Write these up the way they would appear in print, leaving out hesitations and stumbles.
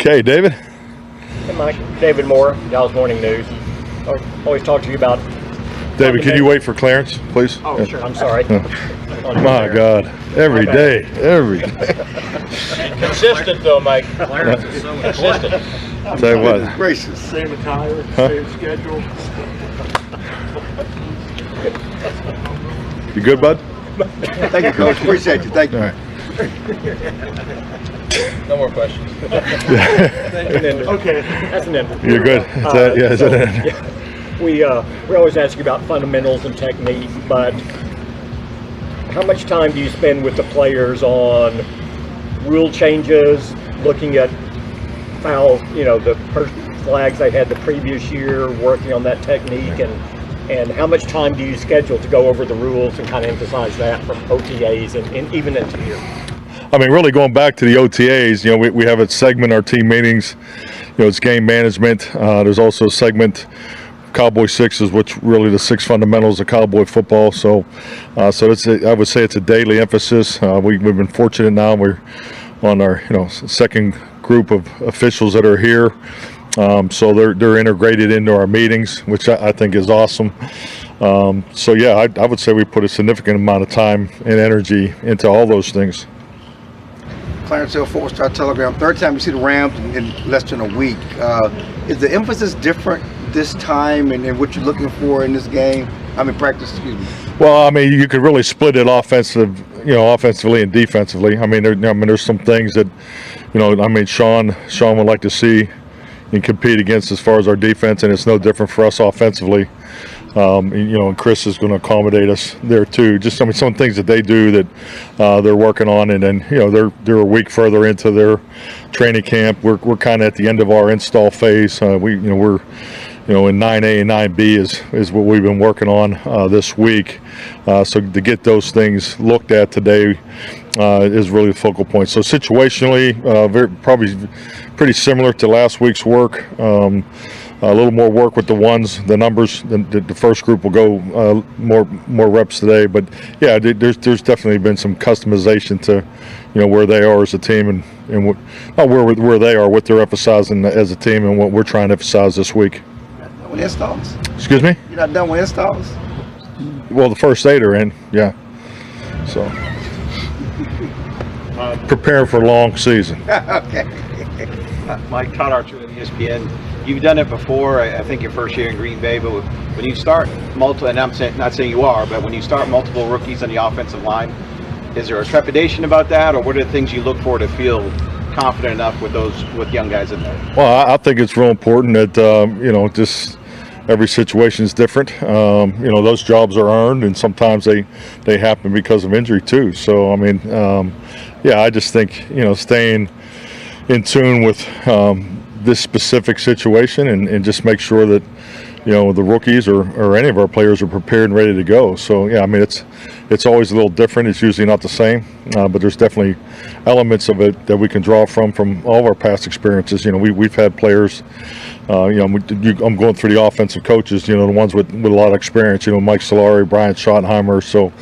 Okay, David. Hey, Mike. David Moore, Dallas Morning News. I always talk to you about. David, can you wait for Clarence, please? Oh, sure. I'm sorry. My God, every day. Consistent though, Mike. Clarence is so consistent. Tell you what. Gracious. Same attire, same schedule. You good, bud? Thank you, Coach. Appreciate you. Thank you. All right. No more questions. Okay. That's an end. You're good. Is that it? Yeah. We always ask you about fundamentals and technique, but how much time do you spend with the players on rule changes, looking at foul, the first flags they had the previous year, working on that technique, and how much time do you schedule to go over the rules and kind of emphasize that from OTAs and even into here? I mean, really going back to the OTAs, we have a segment, our team meetings, it's game management. There's also a segment, Cowboy Sixes, which really the 6 fundamentals of Cowboy football. So I would say it's a daily emphasis. We've been fortunate now. We're on our second group of officials that are here. So they're integrated into our meetings, which I think is awesome. So yeah, I would say we put a significant amount of time and energy into all those things. Clarence Hill, 4-Star Telegram. Third time you see the Rams in less than a week. Is the emphasis different this time and what you're looking for in this game? Practice, excuse me. Well, you could really split it offensively and defensively. There's some things that, Sean would like to see and compete against as far as our defense, and it's no different for us offensively. And Chris is going to accommodate us there too. Just some things that they do that they're working on, and then they're a week further into their training camp. We're kind of at the end of our install phase. We're in 9A and 9B is what we've been working on this week. So to get those things looked at today is really the focal point. So situationally, probably pretty similar to last week's work. A little more work with the numbers. The first group will go more reps today, but yeah, there's definitely been some customization to where they are as a team and not where they are, what they're emphasizing as a team, and what we're trying to emphasize this week. With installs? Excuse me? You're not done with installs? Well, the first 8 are in, yeah. So preparing for a long season. Okay. Mike, Todd Archer with ESPN. You've done it before, I think your first year in Green Bay, but when you start multiple, and I'm not saying you are, but when you start multiple rookies on the offensive line, is there a trepidation about that, or what are the things you look for to feel confident enough with young guys in there? Well, I think it's real important that just every situation is different. Those jobs are earned, and sometimes they happen because of injury too. So I just think staying in tune with this specific situation and just make sure that the rookies or any of our players are prepared and ready to go. So yeah, it's always a little different. It's usually not the same, but there's definitely elements of it that we can draw from all of our past experiences. We've had players. I'm going through the offensive coaches. The ones with a lot of experience. Mike Solari, Brian Schottenheimer. So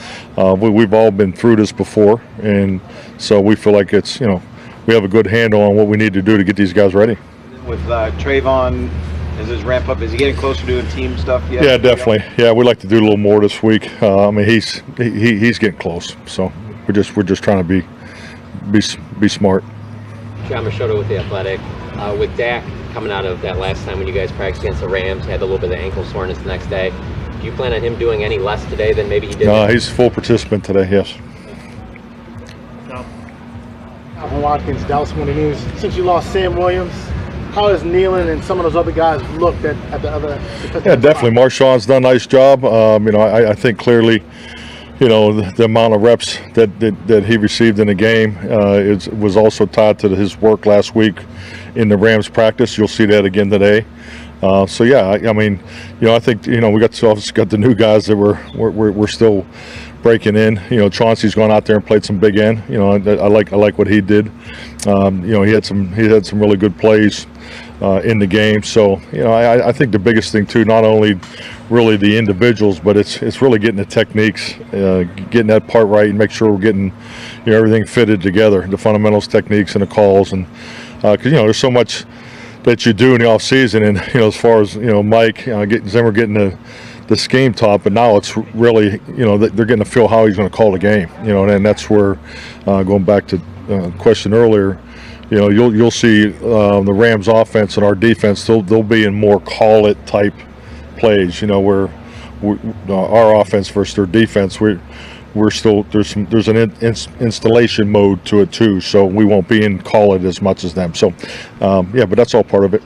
we've all been through this before, and so we feel like it's we have a good handle on what we need to do to get these guys ready. With Trayvon, is his ramp up? Is he getting closer to doing team stuff yet? Yeah, definitely. Yeah, we'd like to do a little more this week. He's getting close. So we're just trying to be smart. John Machado with The Athletic. With Dak coming out of that last time when you guys practiced against the Rams, had a little bit of ankle soreness the next day. Do you plan on him doing any less today than maybe he did? No, he's a full participant today. Yes. Alvin Watkins, Dallas Morning News. Since you lost Sam Williams, how has Nealon and some of those other guys looked at the other? Yeah, definitely. Marshawn's done a nice job. I think clearly, the amount of reps that he received in the game was also tied to his work last week in the Rams practice. You'll see that again today. So yeah, I think we got the new guys that we're still breaking in. Chauncey's gone out there and played some big end. I like what he did. He had some really good plays in the game. So I think the biggest thing too, not only really the individuals, but it's really getting the techniques, getting that part right, and make sure we're getting everything fitted together, the fundamentals, techniques, and the calls. And because there's so much that you do in the off season, and as far as Mike getting Zimmer getting the scheme taught, but now it's really they're getting to feel how he's going to call the game, and that's where going back to question earlier, you'll see the Rams offense and our defense, they'll be in more call it type plays, where our offense versus their defense, we're still there's an installation mode to it too, so we won't be in call it as much as them. So yeah, but that's all part of it.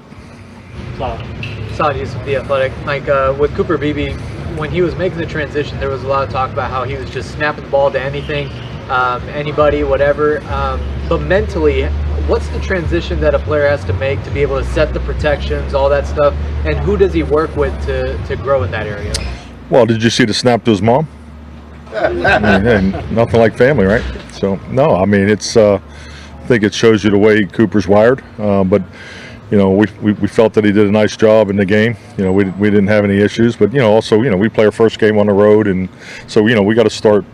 Saad Yusuf, The Athletic. Mike, with Cooper Beebe, when he was making the transition, there was a lot of talk about how he was just snapping the ball to anything, anybody, whatever. But mentally, what's the transition that a player has to make to be able to set the protections, all that stuff, and who does he work with to grow in that area? Well, did you see the snap to his mom? And nothing like family, right? So no, I mean it's. I think it shows you the way Cooper's wired, but. We felt that he did a nice job in the game. We didn't have any issues, but also we play our first game on the road, and so we got to start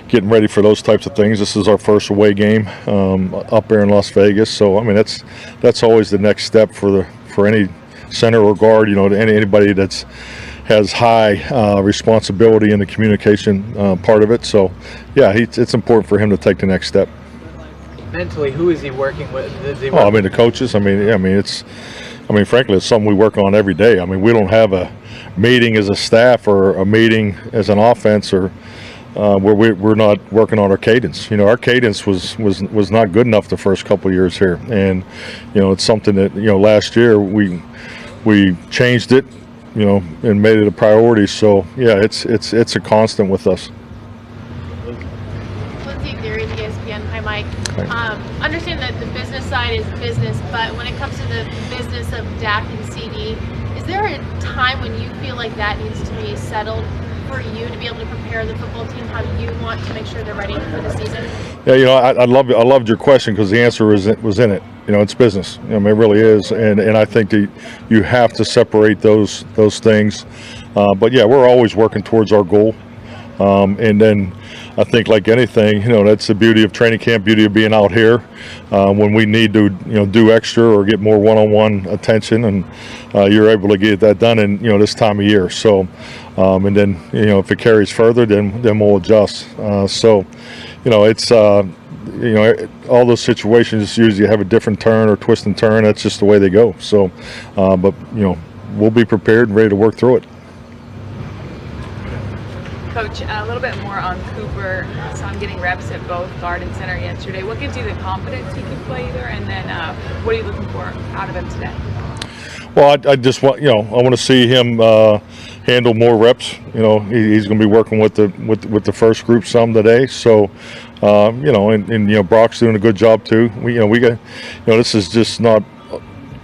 getting ready for those types of things. This is our first away game up there in Las Vegas, so I mean that's always the next step for any center or guard. Anybody that's has high responsibility in the communication part of it. So yeah, it's important for him to take the next step. Mentally, who is he working with? I mean the coaches. Frankly, it's something we work on every day. I mean, we don't have a meeting as a staff or a meeting as an offense or where we're not working on our cadence. Our cadence was not good enough the first couple of years here, and it's something that last year we changed it, and made it a priority. So yeah, it's a constant with us. Hi, Mike. Understand that the business side is business, but when it comes to the business of Dak and CD, is there a time when you feel like that needs to be settled for you to be able to prepare the football team how you want to make sure they're ready for the season? Yeah, I loved your question because the answer was in it. It's business. It really is, and I think that you have to separate those things. But yeah, we're always working towards our goal, and then. I think like anything, that's the beauty of training camp, beauty of being out here when we need to, do extra or get more one-on-one attention, and you're able to get that done in, this time of year. So, and then, if it carries further, then we'll adjust. So, it's, all those situations usually have a different turn or twist and turn. That's just the way they go. So, but, we'll be prepared and ready to work through it. Coach, a little bit more on Cooper. So I'm getting reps at both guard and center yesterday. What gives you the confidence he can play either? And then what are you looking for out of him today? Well, I just want, I want to see him handle more reps. He's going to be working with the first group some today. So, and Brock's doing a good job too. We got, this is just not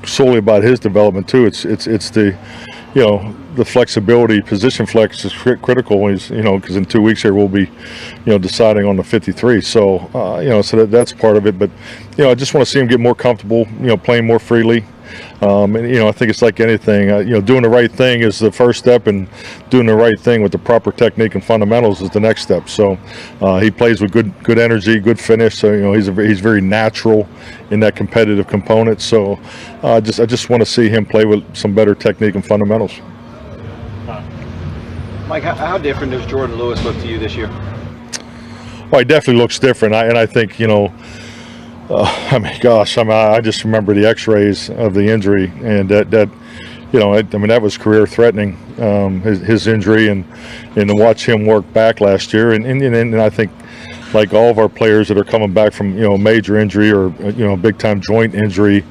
solely about his development too. It's the, the flexibility, position flex is critical. Because in 2 weeks here we'll be, deciding on the 53. So, so that's part of it. But, I just want to see him get more comfortable, playing more freely. And I think it's like anything. Doing the right thing is the first step, and doing the right thing with the proper technique and fundamentals is the next step. So he plays with good energy, good finish. So he's very natural in that competitive component. So I just want to see him play with some better technique and fundamentals. Mike, how different does Jordan Lewis look to you this year? Well, he definitely looks different. And I think I just remember the X-rays of the injury, and that was career threatening. His injury, and to watch him work back last year, and I think like all of our players that are coming back from major injury or big time joint injury,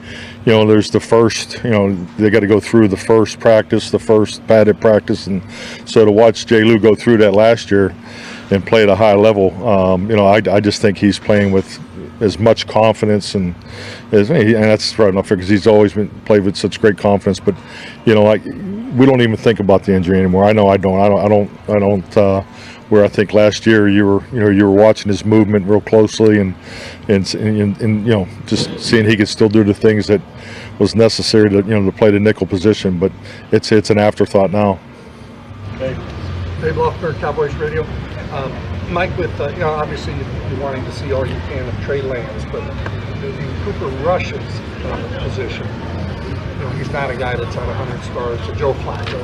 there's the first, they got to go through the first practice, the first padded practice, and so to watch J. Lou go through that last year and play at a high level, I just think he's playing with as much confidence and that's right enough because he's always played with such great confidence. But we don't even think about the injury anymore. I know I don't. Where I think last year you were watching his movement real closely and just seeing he could still do the things that was necessary to play the nickel position. But it's an afterthought now. Dave Loeffler, Cowboys Radio. Mike, with obviously you're wanting to see all you can of Trey Lance, but in Cooper Rush's position, he's not a guy that's on 100 starts. So Joe Flacco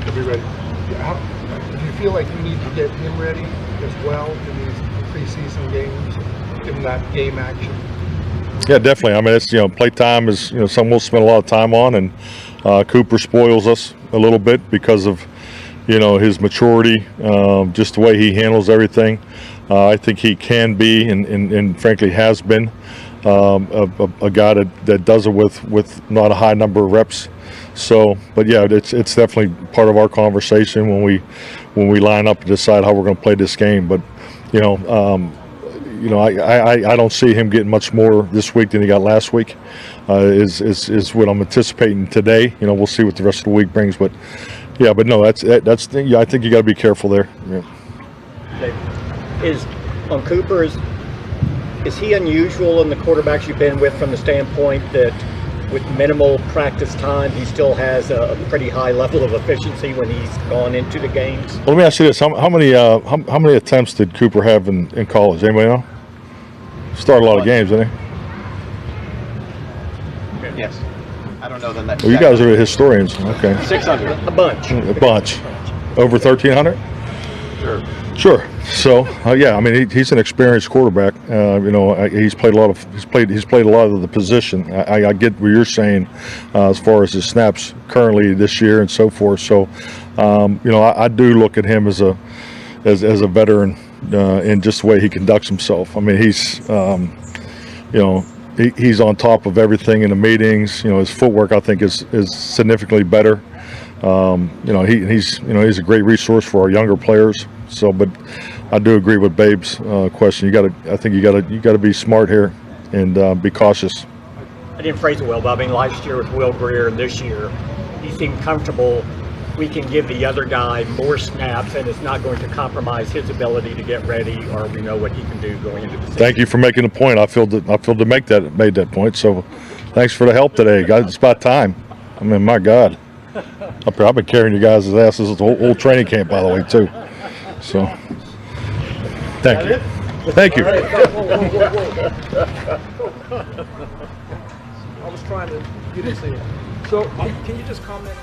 to be ready. Do you feel like you need to get him ready as well in these preseason games, give him that game action? Yeah, definitely. I mean, it's play time is something we'll spend a lot of time on, and Cooper spoils us a little bit because of his maturity, just the way he handles everything. I think he can be, and frankly has been, a guy that does it with not a high number of reps. So, but yeah, it's definitely part of our conversation when we line up and decide how we're going to play this game. But I don't see him getting much more this week than he got last week. Is what I'm anticipating today. We'll see what the rest of the week brings, but. Yeah, but no, that's I think you got to be careful there. Yeah. Is on Cooper's? Is he unusual in the quarterbacks you've been with from the standpoint that with minimal practice time, he still has a pretty high level of efficiency when he's gone into the games? Well, let me ask you this: how many attempts did Cooper have in college? Anybody know? Started a lot of games, didn't he? Yes. I don't know the next. Well, you guys are historians. Okay. 600. A bunch. A bunch. Over 1,300? Sure. Sure. So yeah, I mean he's an experienced quarterback. He's played a lot of the position. I get what you're saying as far as his snaps currently this year and so forth. So I do look at him as a veteran in just the way he conducts himself. I mean he's he's on top of everything in the meetings. His footwork I think is significantly better. He's a great resource for our younger players. So, but I do agree with Babe's question. I think you got to be smart here and be cautious. I didn't phrase it well, but I mean last year with Will Greer and this year, he seemed comfortable. We can give the other guy more snaps, and it's not going to compromise his ability to get ready, or we know what he can do going into the season. Thank you for making the point. I feel to made that point. So, thanks for the help today, guys. It's about time. I mean, my God, I've been carrying you guys' asses the whole training camp, by the way, too. So, thank you. Thank you. I was trying to. You didn't see it. So, can you just comment?